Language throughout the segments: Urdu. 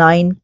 9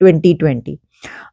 2020।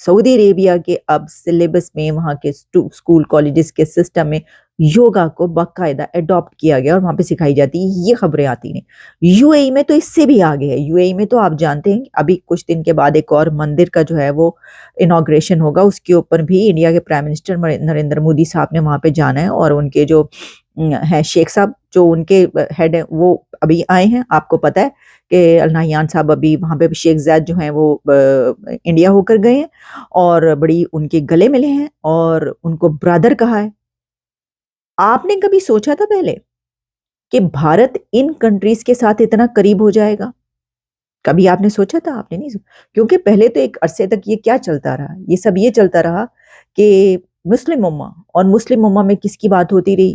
سعودی عربیہ کے اب سلیبس میں، وہاں کے اسکول کالجز کے سسٹم میں یوگا کو باقاعدہ اڈاپٹ کیا گیا اور وہاں پہ سکھائی جاتی ہے. یہ خبریں آتی ہیں. یو اے ای میں تو اس سے بھی آگے ہے. یو اے ای میں تو آپ جانتے ہیں ابھی کچھ دن کے بعد ایک اور مندر کا جو ہے وہ انوگریشن ہوگا. اس کے اوپر بھی انڈیا کے پرائم منسٹر نریندر مودی صاحب نے وہاں پہ جانا ہے، اور ان کے جو ہیں شیخ صاحب جو ان کے ہیڈ ہیں وہ ابھی آئے ہیں. آپ کو پتہ ہے کہ النہیان صاحب ابھی وہاں پہ شیخ زید جو ہیں وہ انڈیا ہو کر گئے ہیں اور بڑی ان کے گلے ملے ہیں اور ان کو برادر کہا ہے. آپ نے کبھی سوچا تھا پہلے کہ بھارت ان کنٹریز کے ساتھ اتنا قریب ہو جائے گا؟ کبھی آپ نے سوچا تھا؟ آپ نے نہیں سوچا، کیونکہ پہلے تو ایک عرصے تک یہ کیا چلتا رہا، یہ سب یہ چلتا رہا کہ مسلم امہ اور مسلم امہ میں کس کی بات ہوتی رہی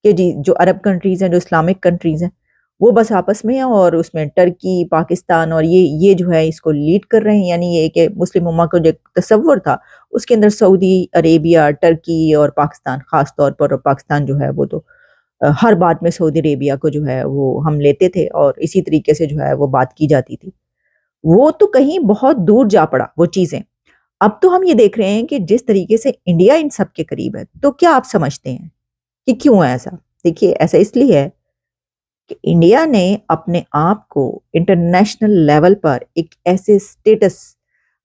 کہ جی جو عرب کنٹریز ہیں، جو اسلامک کنٹریز ہیں، وہ بس آپس میں ہیں، اور اس میں ٹرکی، پاکستان اور یہ جو ہے اس کو لیڈ کر رہے ہیں. یعنی یہ کہ مسلم امہ کا جو تصور تھا اس کے اندر سعودی عربیہ، ٹرکی اور پاکستان، خاص طور پر پاکستان جو ہے وہ تو ہر بات میں سعودی عربیہ کو جو ہے وہ ہم لیتے تھے اور اسی طریقے سے جو ہے وہ بات کی جاتی تھی. وہ تو کہیں بہت دور جا پڑا وہ چیزیں. اب تو ہم یہ دیکھ رہے ہیں کہ جس طریقے سے انڈیا ان سب کے قریب ہے، تو کیا آپ سمجھتے ہیں کہ کیوں ہے ایسا؟ دیکھیے، ایسا اس لیے ہے کہ انڈیا نے اپنے آپ کو انٹرنیشنل لیول پر ایک ایسے سٹیٹس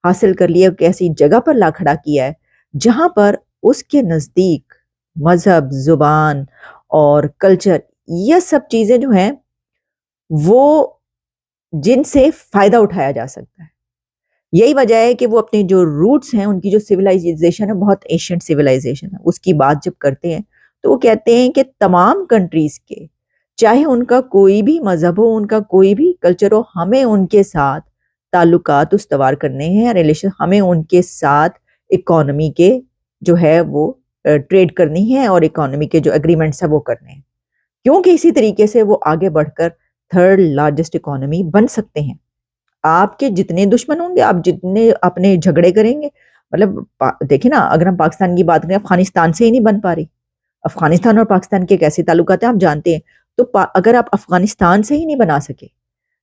حاصل کر لیا، ایک ایسی جگہ پر لا کھڑا کیا ہے جہاں پر اس کے نزدیک مذہب، زبان اور کلچر، یہ سب چیزیں جو ہیں وہ جن سے فائدہ اٹھایا جا سکتا ہے. یہی وجہ ہے کہ وہ اپنے جو روٹس ہیں، ان کی جو سویلائزیشن ہے، بہت ایشینٹ سویلائزیشن ہے، اس کی بات جب کرتے ہیں تو وہ کہتے ہیں کہ تمام کنٹریز کے، چاہے ان کا کوئی بھی مذہب ہو، ان کا کوئی بھی کلچر ہو، ہمیں ان کے ساتھ تعلقات استوار کرنے ہیں، ریلیشن، ہمیں ان کے ساتھ اکانومی کے جو ہے وہ ٹریڈ کرنی ہے اور اکانومی کے جو اگریمنٹس ہیں وہ کرنے ہیں، کیونکہ اسی طریقے سے وہ آگے بڑھ کر تھرڈ لارجسٹ اکانومی بن سکتے ہیں. آپ کے جتنے دشمن ہوں گے، آپ جتنے اپنے جھگڑے کریں گے، مطلب دیکھیں نا، اگر ہم پاکستان کی بات کریں، افغانستان سے ہی نہیں بن پا رہی. افغانستان اور پاکستان کے کیسے تعلقات ہیں آپ جانتے ہیں. تو اگر آپ افغانستان سے ہی نہیں بنا سکے،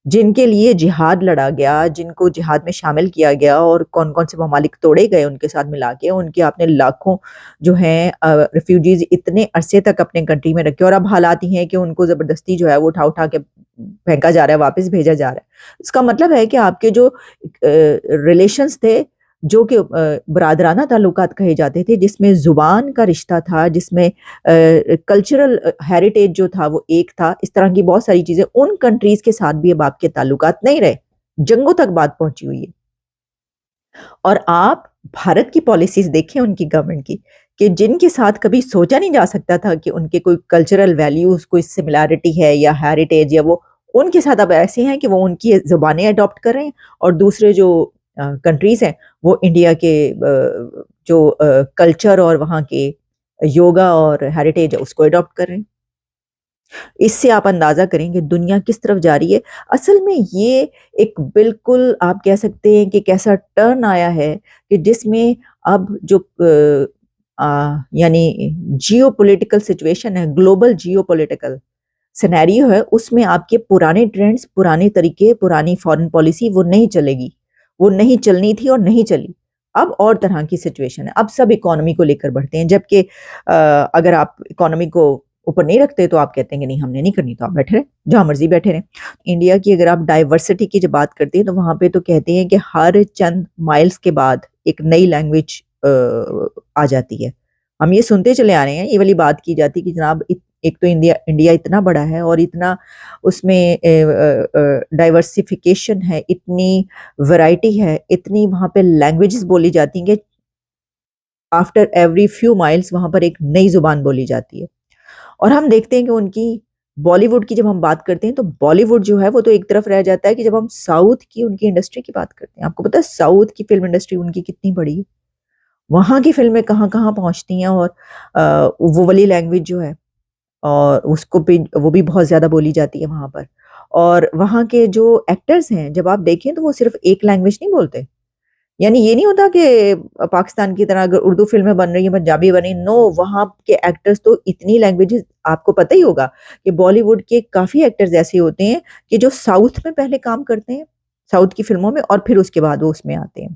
جن کے لیے جہاد لڑا گیا، جن کو جہاد میں شامل کیا گیا اور کون کون سے ممالک توڑے گئے ان کے ساتھ ملا کے، ان کے آپ نے لاکھوں جو ہیں ریفیوجیز اتنے عرصے تک اپنے کنٹری میں رکھے، اور اب حالات ہی ہیں کہ ان کو زبردستی جو ہے وہ اٹھا اٹھا کے پھینکا جا رہا ہے، واپس بھیجا جا رہا ہے. اس کا مطلب ہے کہ آپ کے جو ریلیشنز تھے، جو کہ برادرانہ تعلقات کہے جاتے تھے، جس میں زبان کا رشتہ تھا، جس میں کلچرل ہیریٹیج جو تھا وہ ایک تھا، اس طرح کی بہت ساری چیزیں، ان کنٹریز کے ساتھ بھی اب آپ کے تعلقات نہیں رہے، جنگوں تک بات پہنچی ہوئی ہے. اور آپ بھارت کی پالیسیز دیکھیں ان کی گورنمنٹ کی، کہ جن کے ساتھ کبھی سوچا نہیں جا سکتا تھا کہ ان کے کوئی کلچرل ویلیوز، کوئی سملیرٹی ہے یا ہیریٹیج، یا وہ ان کے ساتھ اب ایسے ہیں کہ وہ ان کی زبانیں اڈاپٹ کر رہے ہیں، اور دوسرے جو کنٹریز ہیں وہ انڈیا کے جو کلچر اور وہاں کے یوگا اور ہیریٹیج ہے اس کو اڈاپٹ کر رہے ہیں. اس سے آپ اندازہ کریں کہ دنیا کس طرف جا رہی ہے. اصل میں یہ ایک بالکل آپ کہہ سکتے ہیں کہ کیسا ٹرن آیا ہے کہ جس میں اب جو یعنی جیو پولیٹیکل سچویشن ہے، گلوبل جیو پولیٹیکل سینیریو ہے، اس میں آپ کے پرانے ٹرینڈز، پرانے طریقے، پرانی فارن پالیسی وہ نہیں چلے گی، وہ نہیں چلنی تھی اور نہیں چلی. اب اور طرح کی سچویشن ہے، اب سب اکانومی کو لے کر بڑھتے ہیں، جبکہ اگر آپ اکانومی کو اوپر نہیں رکھتے تو آپ کہتے ہیں کہ نہیں ہم نے نہیں کرنی، تو آپ بیٹھے رہیں، جہاں مرضی بیٹھے رہیں. انڈیا کی اگر آپ ڈائیورسٹی کی جب بات کرتے ہیں تو وہاں پہ تو کہتے ہیں کہ ہر چند مائلز کے بعد ایک نئی لینگویج آ جاتی ہے. ہم یہ سنتے چلے آ رہے ہیں، یہ والی بات کی جاتی کہ جناب ایک تو انڈیا اتنا بڑا ہے اور اتنا اس میں ڈائیورسیفیکیشن ہے، اتنی ورائٹی ہے، اتنی وہاں پہ لینگویجز بولی جاتی ہیں کہ آفٹر ایوری فیو مائلز وہاں پر ایک نئی زبان بولی جاتی ہے. اور ہم دیکھتے ہیں کہ ان کی بالی ووڈ کی جب ہم بات کرتے ہیں تو بالی ووڈ جو ہے وہ تو ایک طرف رہ جاتا ہے، کہ جب ہم ساؤتھ کی ان کی انڈسٹری کی بات کرتے ہیں، آپ کو پتہ ہے ساؤتھ کی فلم انڈسٹری ان کی کتنی بڑی ہے، وہاں کی فلمیں کہاں کہاں پہنچتی ہیں، اور وہ والی لینگویج جو ہے اور اس کو بھی وہ بھی بہت زیادہ بولی جاتی ہے وہاں پر. اور وہاں کے جو ایکٹرز ہیں جب آپ دیکھیں تو وہ صرف ایک لینگویج نہیں بولتے. یعنی یہ نہیں ہوتا کہ پاکستان کی طرح اگر اردو فلمیں بن رہی ہیں، پنجابی بنی، نو، وہاں کے ایکٹرز تو اتنی لینگویجز، آپ کو پتہ ہی ہوگا کہ بالی ووڈ کے کافی ایکٹرز ایسے ہوتے ہیں کہ جو ساؤتھ میں پہلے کام کرتے ہیں، ساؤتھ کی فلموں میں، اور پھر اس کے بعد وہ اس میں آتے ہیں.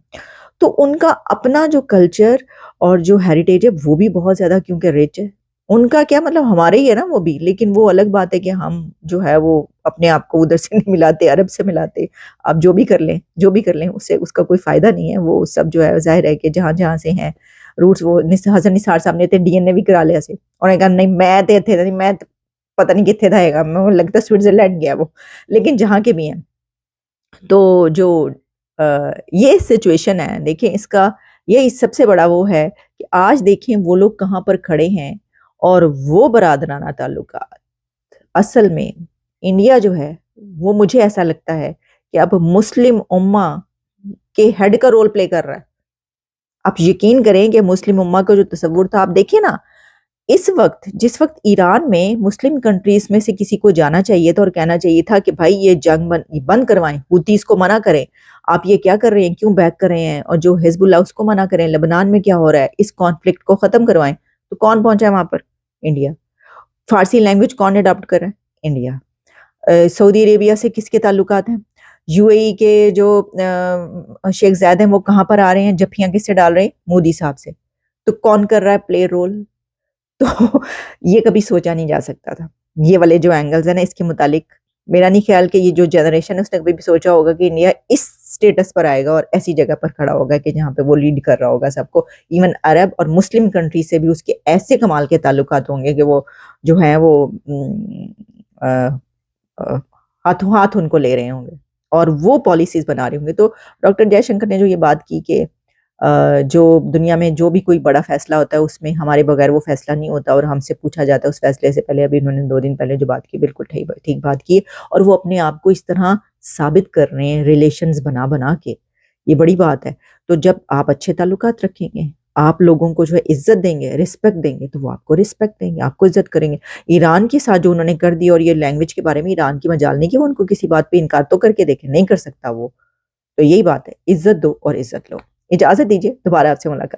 تو ان کا اپنا جو کلچر اور جو ہیریٹیج ہے وہ بھی بہت زیادہ کیونکہ رچ ہے. ان کا کیا مطلب ہمارے ہی ہے نا وہ بھی, لیکن وہ الگ بات ہے کہ ہم جو ہے وہ اپنے آپ کو ادھر سے نہیں ملاتے, عرب سے ملاتے. آپ جو بھی کر لیں اس سے اس کا کوئی فائدہ نہیں ہے. وہ سب جو ہے ظاہر ہے کہ جہاں جہاں سے ہیں روٹس, وہ حسن نثار صاحب نے ڈی این اے بھی کرا لیا سے, اور کہا نہیں میں تھے نہیں, میں پتہ نہیں کتنے تھا گا, میں لگتا سوئٹزرلینڈ گیا وہ. لیکن جہاں کے بھی ہیں تو جو یہ سچویشن ہے, دیکھیں اس کا یہ سب سے بڑا وہ ہے کہ آج دیکھیں وہ لوگ کہاں پر کھڑے ہیں. اور وہ برادرانہ تعلقات اصل میں انڈیا جو ہے وہ مجھے ایسا لگتا ہے کہ اب مسلم امہ کے ہیڈ کا رول پلے کر رہا ہے. آپ یقین کریں کہ مسلم امہ کا جو تصور تھا, آپ دیکھیں نا اس وقت, جس وقت ایران میں مسلم کنٹریز میں سے کسی کو جانا چاہیے تھا اور کہنا چاہیے تھا کہ بھائی یہ جنگ بند کروائیں, حوثیز کو منع کریں, آپ یہ کیا کر رہے ہیں, کیوں بیک کر رہے ہیں, اور جو حزب اللہ اس کو منع کریں, لبنان میں کیا ہو رہا ہے, اس کانفلکٹ کو ختم کروائیں, تو کون پہنچا ہے وہاں پر؟ انڈیا. فارسی لینگویج کون اڈاپٹ کر رہا ہے؟ انڈیا. سعودی عربیہ سے کس کے تعلقات ہیں؟ یو اے ای کے جو شیخ زید ہیں وہ کہاں پر آ رہے ہیں, جفیاں کس سے ڈال رہے ہیں؟ مودی صاحب سے. تو کون کر رہا ہے پلے رول؟ تو یہ کبھی سوچا نہیں جا سکتا تھا. یہ والے جو اینگلز ہیں نا, اس کے متعلق میرا نہیں خیال کہ یہ جو جنریشن ہے اس نے کبھی بھی سوچا ہوگا کہ انڈیا اس سٹیٹس پر آئے گا اور ایسی جگہ پر کھڑا ہوگا کہ جہاں پہ وہ لیڈ کر رہا ہوگا سب کو. ایون عرب اور مسلم کنٹری سے بھی اس کے ایسے کمال کے تعلقات ہوں گے کہ وہ جو ہیں وہ ہاتھوں ہاتھ ان کو لے رہے ہوں گے اور وہ پالیسیز بنا رہے ہوں گے. تو ڈاکٹر جے شنکر نے جو یہ بات کی کہ جو دنیا میں جو بھی کوئی بڑا فیصلہ ہوتا ہے اس میں ہمارے بغیر وہ فیصلہ نہیں ہوتا اور ہم سے پوچھا جاتا ہے اس فیصلے سے پہلے. ابھی انہوں نے 2 دن پہلے جو بات کی بالکل ٹھیک بات کی, اور وہ اپنے آپ کو اس طرح ثابت کر رہے ہیں ریلیشنز بنا کے. یہ بڑی بات ہے. تو جب آپ اچھے تعلقات رکھیں گے, آپ لوگوں کو جو ہے عزت دیں گے, رسپیکٹ دیں گے, تو وہ آپ کو رسپیکٹ دیں گے, آپ کو عزت کریں گے. ایران کے ساتھ جو انہوں نے کر دی, اور یہ لینگویج کے بارے میں ایران کی مجال نہیں کہ وہ ان کو کسی بات پہ انکار تو کر کے دیکھیں, نہیں کر سکتا وہ. تو یہی بات ہے, عزت دو اور عزت لو. اجازت دیجیے, دوبارہ آپ سے ملاقات.